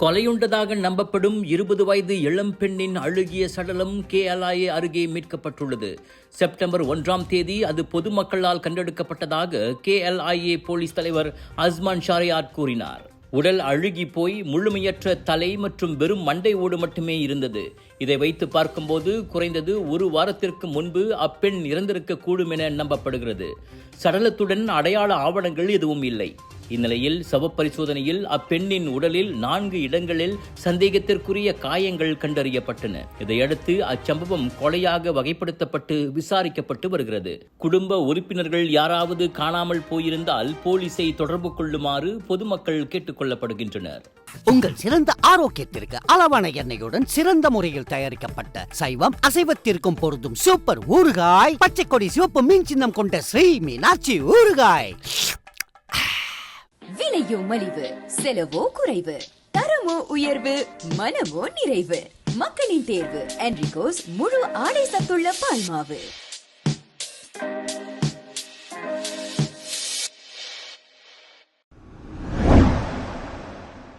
கொலையுண்டதாக நம்பப்படும் 20 வயது இளம்பெண்ணின் அழுகிய சடலம் KLIA அருகே மீட்கப்பட்டுள்ளது. செப்டம்பர் 1ஆம் தேதி அது பொதுமக்களால் கண்டெடுக்கப்பட்டதாக KLIA போலீஸ் தலைவர் அஸ்மான் ஷாரியாட் கூறினார். உடல் அழுகி போய் முழுமையற்ற தலை மற்றும் வெறும் மண்டை ஓடு மட்டுமே இருந்தது. இதை வைத்து பார்க்கும்போது குறைந்தது ஒரு வாரத்திற்கு முன்பு அப்பெண் இறந்திருக்க கூடும் என நம்பப்படுகிறது. சடலத்துடன் அடையாள ஆவணங்கள் எதுவும் இல்லை. இந்நிலையில் சவப்பரிசோதனையில் அப்பெண்ணின் உடலில் 4 இடங்களில் சந்தேகத்திற்குரிய காயங்கள் கண்டறியப்பட்டன. இதையடுத்து அச்சம்பவம் கொலையாக வகைப்படுத்தப்பட்டு விசாரிக்கப்பட்டு வருகிறது. குடும்ப உறுப்பினர்கள் யாராவது காணாமல் போயிருந்தால் போலீஸை தொடர்பு கொள்ளுமாறு பொதுமக்கள் கேட்டுக் கொள்ளப்படுகின்றனர். உங்கள் சிறந்த ஆரோக்கியத்திற்கு அளவான எண்ணெயுடன் சிறந்த முறையில் தயாரிக்கப்பட்ட சைவம் அசைவத்திற்கும் பொருந்தும் சூப்பர் ஊறுகாய், பச்சை கொடி சிவப்பு மீன் சின்னம் கொண்ட ஸ்ரீ மீனாட்சி ஊறுகாய். விலையோ மலிவு, செலவோ குறைவு, தரமோ உயர்வு, மனமோ நிறைவு. மக்களின் தேர்வு என்ரிகோஸ் முழு ஆடை சத்துள்ள பால்மாவு.